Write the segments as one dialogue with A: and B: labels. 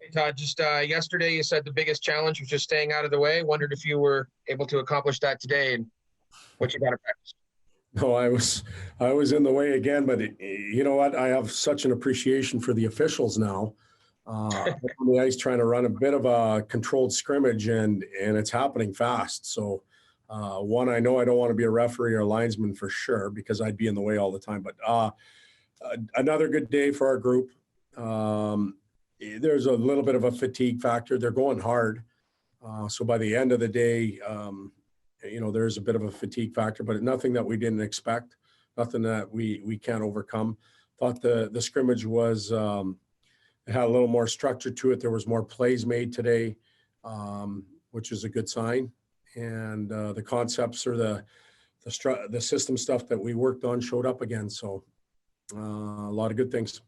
A: Hey, Todd, just yesterday you said the biggest challenge was just staying out of the way. Wondered if you were able to accomplish that today and what you got to practice.
B: No, I was in the way again, but you know what? I have such an appreciation for the officials now. On the ice trying to run a bit of a controlled scrimmage, and it's happening fast. So, one, I know I don't want to be a referee or a linesman for sure because I'd be in the way all the time. But another good day for our group. There's a little bit of a fatigue factor. They're going hard. So by the end of the day, there's a bit of a fatigue factor, but nothing that we didn't expect, nothing that we can't overcome. Thought the scrimmage was it had a little more structure to it. There was more plays made today, which is a good sign. And the concepts or the system stuff that we worked on showed up again. So a lot of good things.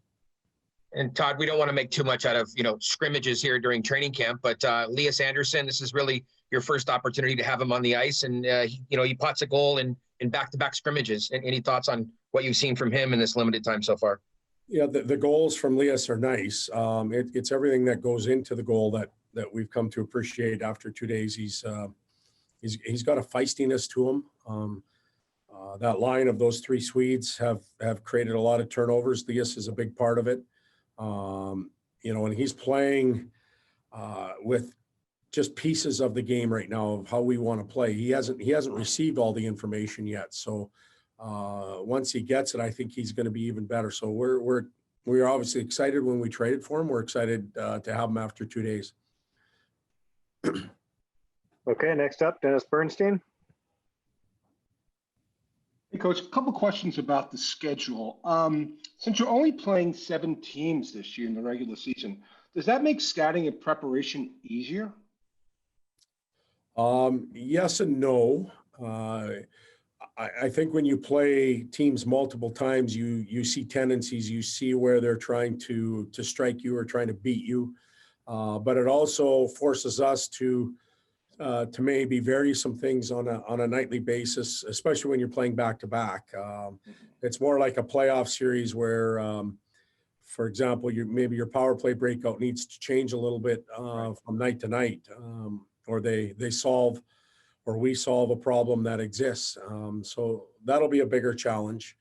A: And Todd, we don't want to make too much out of scrimmages here during training camp, but Sanderson, this is really your first opportunity to have him on the ice, and he pots a goal in back-to-back scrimmages. And any thoughts on what you've seen from him in this limited time so far?
B: Yeah, the goals from Lias are nice. It's everything that goes into the goal that we've come to appreciate after 2 days. He's got a feistiness to him. That line of those three Swedes have created a lot of turnovers. Lias is a big part of it. And he's playing with just pieces of the game right now of how we want to play. He hasn't received all the information yet. So once he gets it, I think he's going to be even better. So we're obviously excited when we traded for him. We're excited to have him after 2 days.
C: Okay, next up, Dennis Bernstein.
D: Hey, Coach, a couple questions about the schedule. Since you're only playing 7 teams this year in the regular season, does that make scouting and preparation easier?
B: Yes and no. I think when you play teams multiple times, you see tendencies, you see where they're trying to strike you or trying to beat you. But it also forces us to maybe vary some things on a nightly basis, especially when you're playing back to back. It's more like a playoff series where, for example, maybe your power play breakout needs to change a little bit from night to night, or they solve or we solve a problem that exists. So that'll be a bigger challenge.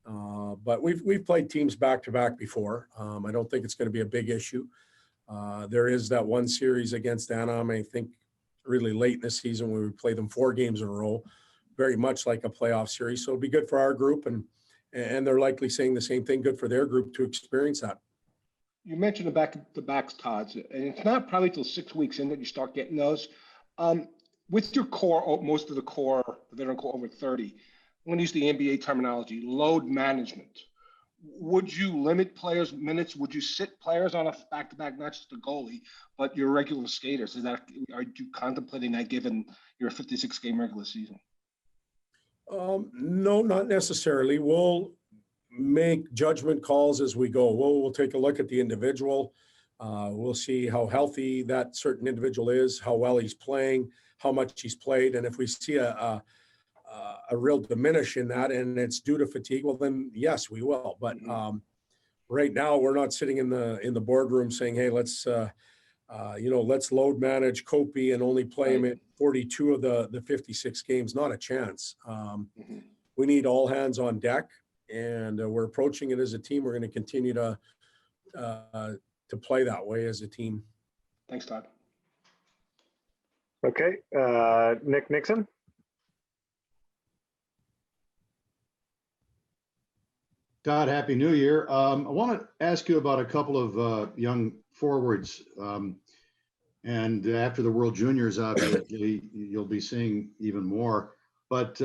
B: But we've played teams back to back before. I don't think it's going to be a big issue. There is that one series against Anaheim, I think, really late in the season when we play them 4 games in a row, very much like a playoff series. So it'll be good for our group, and they're likely saying the same thing, good for their group to experience that.
D: You mentioned the back-to-backs, Todd, and it's not probably till 6 weeks in that you start getting those. With your core, most of the core, they don't go over 30. I'm going to use the NBA terminology, load management. Would you limit players' minutes? Would you sit players on a back-to-back, not just the goalie, but your regular skaters? Are you contemplating that given your 56-game regular season?
B: No, not necessarily. We'll make judgment calls as we go. We'll take a look at the individual. We'll see how healthy that certain individual is, how well he's playing, how much he's played, and if we see a real diminish in that and it's due to fatigue, well then yes, we will. But right now we're not sitting in the boardroom saying, hey, let's load manage Kopi and only play him at 42 of the 56 games. Not a chance. We need all hands on deck, and we're approaching it as a team. We're going to continue to play that way as a team.
D: Thanks, Todd.
C: Okay, Nick Nixon.
E: Todd, Happy New Year. I want to ask you about a couple of young forwards. And after the World Juniors, obviously, you'll be seeing even more. But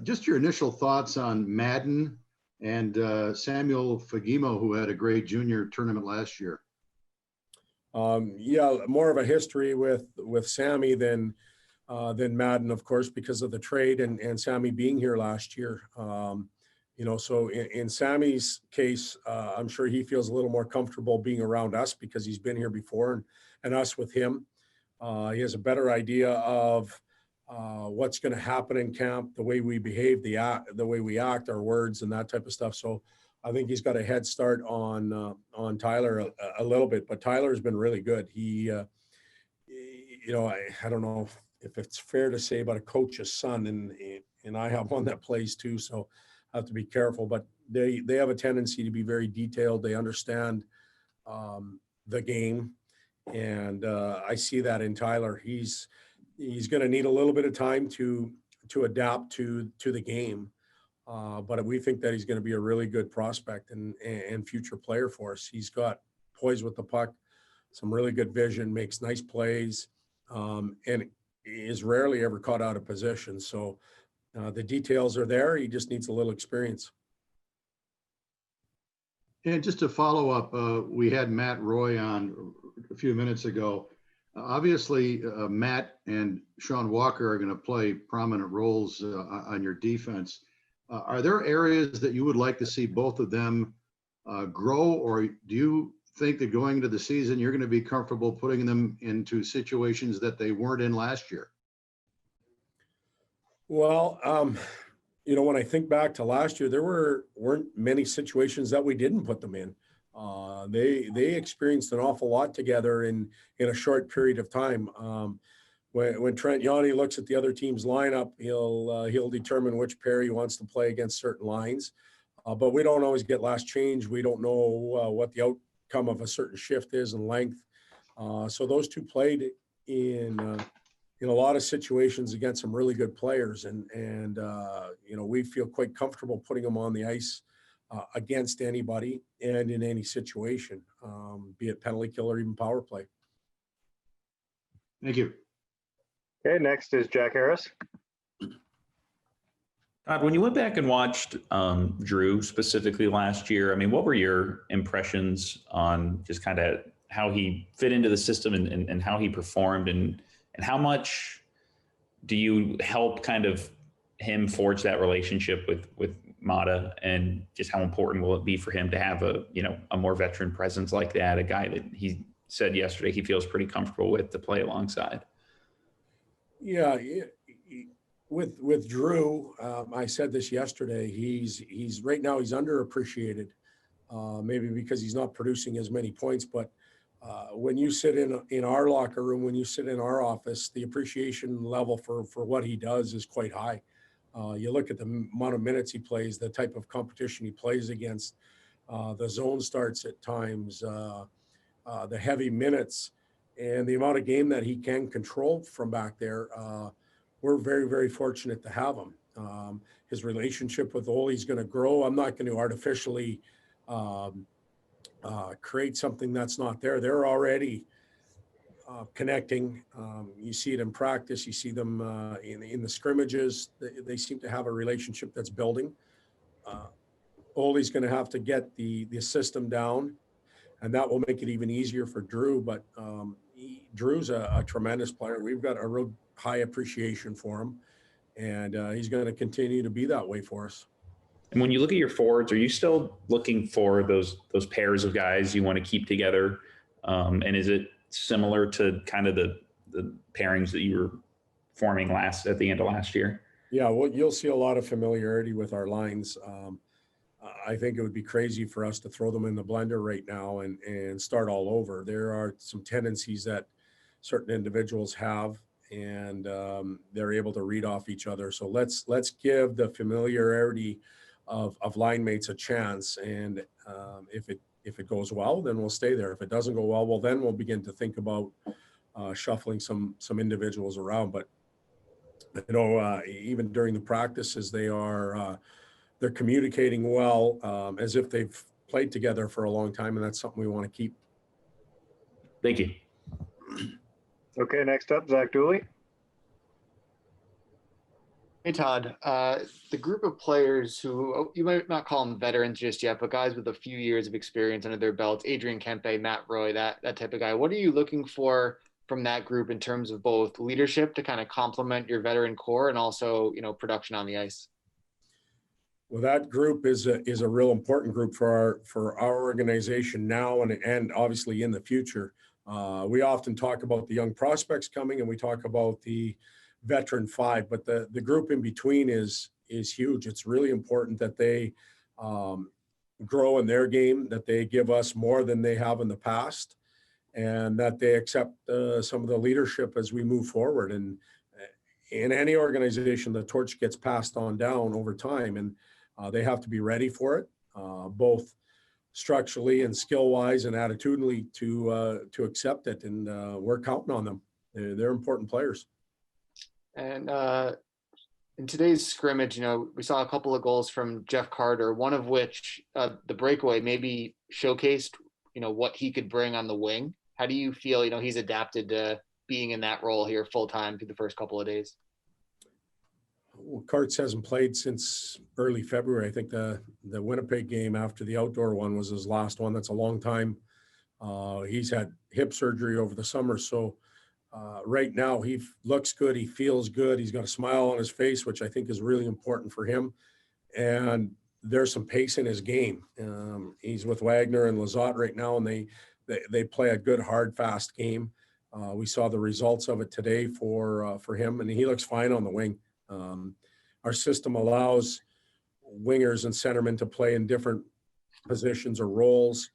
E: just your initial thoughts on Madden and Samuel Fagimo, who had a great junior tournament last year.
B: Yeah, more of a history with Sammy than Madden, of course, because of the trade and Sammy being here last year. So in Sammy's case, I'm sure he feels a little more comfortable being around us because he's been here before and us with him. He has a better idea of what's going to happen in camp, the way we behave, the way we act, our words, and that type of stuff. So I think he's got a head start on Tyler a little bit, but Tyler's been really good. I don't know if it's fair to say about a coach's son, and I have one that plays too, so I have to be careful. But they have a tendency to be very detailed. They understand the game, and I see that in Tyler. He's going to need a little bit of time to adapt to the game. But we think that he's going to be a really good prospect and future player for us. He's got poise with the puck, some really good vision, makes nice plays, and is rarely ever caught out of position. So the details are there. He just needs a little experience.
E: And just to follow up, we had Matt Roy on a few minutes ago. Obviously, Matt and Sean Walker are going to play prominent roles on your defense. Are there areas that you would like to see both of them grow, or do you think that going into the season, you're going to be comfortable putting them into situations that they weren't in last year?
B: Well, when I think back to last year, there weren't many situations that we didn't put them in. They experienced an awful lot together in a short period of time. When Trent Yanni looks at the other team's lineup, he'll determine which pair he wants to play against certain lines. But we don't always get last change. We don't know what the outcome of a certain shift is in length. So those two played in a lot of situations against some really good players, and we feel quite comfortable putting them on the ice against anybody and in any situation, be it penalty kill or even power play.
E: Thank you.
C: Okay, next is Jack Harris.
F: Todd, when you went back and watched Drew specifically last year, I mean, what were your impressions on just kind of how he fit into the system and how he performed, and how much do you help kind of him forge that relationship with Mata, and just how important will it be for him to have a more veteran presence like that, a guy that he said yesterday he feels pretty comfortable with to play alongside?
B: Yeah, with Drew, I said this yesterday. He's right now he's underappreciated, maybe because he's not producing as many points. But when you sit in our locker room, when you sit in our office, the appreciation level for what he does is quite high. You look at the amount of minutes he plays, the type of competition he plays against, the zone starts at times, the heavy minutes, and the amount of game that he can control from back there. We're very, very fortunate to have him. His relationship with Ole's going to grow. I'm not going to artificially create something that's not there. They're already connecting. You see it in practice. You see them in the scrimmages. They seem to have a relationship that's building. Ole's going to have to get the system down, and that will make it even easier for Drew. But Drew's a tremendous player. We've got a real high appreciation for him, and he's going to continue to be that way for us.
F: And when you look at your forwards, are you still looking for those pairs of guys you want to keep together? And is it similar to kind of the pairings that you were forming at the end of last year? Yeah,
B: well, you'll see a lot of familiarity with our lines. I think it would be crazy for us to throw them in the blender right now and start all over. There are some tendencies that certain individuals have, and they're able to read off each other. So let's give the familiarity of line mates a chance. And if it goes well, then we'll stay there. If it doesn't go well, then we'll begin to think about shuffling some individuals around. But even during the practices, they're communicating well, as if they've played together for a long time, and that's something we want to keep.
F: Thank you.
C: Okay, next up, Zach Doughty.
G: Hey, Todd. The group of players who you might not call them veterans just yet, but guys with a few years of experience under their belts, Adrian Kempe, Matt Roy, that type of guy. What are you looking for from that group in terms of both leadership to kind of complement your veteran core and also, production on the ice?
B: Well, that group is a real important group for our organization now and obviously in the future. We often talk about the young prospects coming, and we talk about the veteran five, but the group in between is huge. It's really important that they grow in their game, that they give us more than they have in the past, and that they accept some of the leadership as we move forward. And in any organization, the torch gets passed on down over time, and they have to be ready for it, both structurally and skill-wise and attitudinally to accept it. And we're counting on them. They're important players.
G: And in today's scrimmage, we saw a couple of goals from Jeff Carter, one of which, the breakaway, maybe showcased, what he could bring on the wing. How do you feel, he's adapted to being in that role here full time through the first couple of days?
B: Well, Karts hasn't played since early February. I think the Winnipeg game after the outdoor one was his last one. That's a long time. He's had hip surgery over the summer. So right now he looks good. He feels good. He's got a smile on his face, which I think is really important for him. And there's some pace in his game. He's with Wagner and Lizotte right now, and they play a good, hard, fast game. We saw the results of it today for him, and he looks fine on the wing. Our system allows wingers and centermen to play in different positions or roles.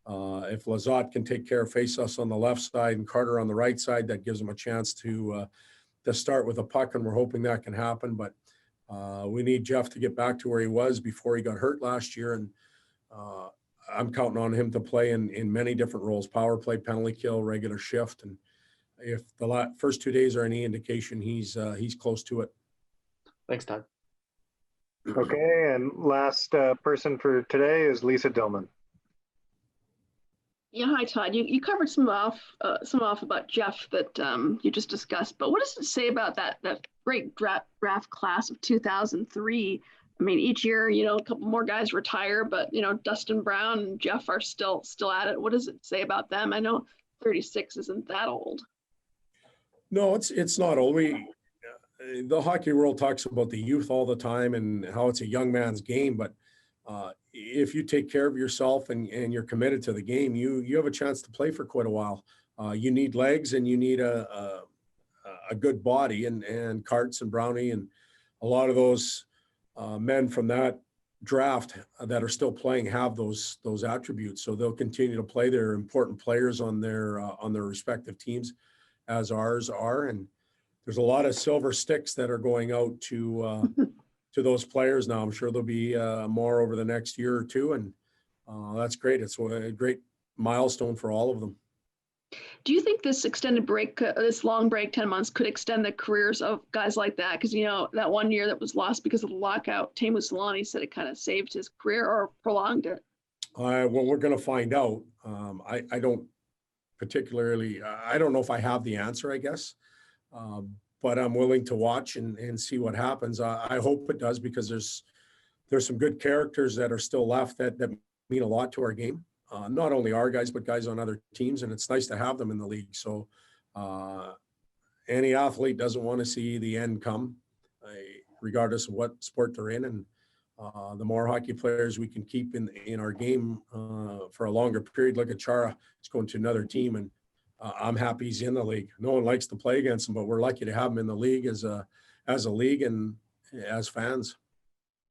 B: If Lizotte can take care of faceoffs on the left side and Carter on the right side, that gives him a chance to start with a puck, and we're hoping that can happen. But we need Jeff to get back to where he was before he got hurt last year, and I'm counting on him to play in many different roles: power play, penalty kill, regular shift. And if the first 2 days are any indication, he's close to it.
G: Thanks, Todd.
C: Okay, and last person for today is Lisa Dillman.
H: Yeah, hi Todd. You covered some off about Jeff that you just discussed, but what does it say about that great draft class of 2003? I mean, each year, a couple more guys retire, but Dustin Brown and Jeff are still at it. What does it say about them? I know 36 isn't that old.
B: No, it's not old. The hockey world talks about the youth all the time and how it's a young man's game, but if you take care of yourself and you're committed to the game, you have a chance to play for quite a while. You need legs and you need a good body, and Karts and Brownie and a lot of those men from that draft that are still playing have those attributes. So they'll continue to play. They're important players on their respective teams, as ours are. And there's a lot of silver sticks that are going out to those players now. I'm sure there'll be more over the next year or two, and that's great. It's a great milestone for all of them.
H: Do you think this extended break, this long break, 10 months, could extend the careers of guys like that? Because, that 1 year that was lost because of the lockout, Teemu Selanne said it kind of saved his career or prolonged it.
B: Well, we're going to find out. I don't particularly, I don't know if I have the answer, I guess. But I'm willing to watch and see what happens. I hope it does, because there's some good characters that are still left that mean a lot to our game. Not only our guys, but guys on other teams. And it's nice to have them in the league. So any athlete doesn't want to see the end come, regardless of what sport they're in. And the more hockey players we can keep in our game for a longer period. Look at Chara, he's going to another team, and I'm happy he's in the league. No one likes to play against him, but we're lucky to have him in the league as a league and as fans.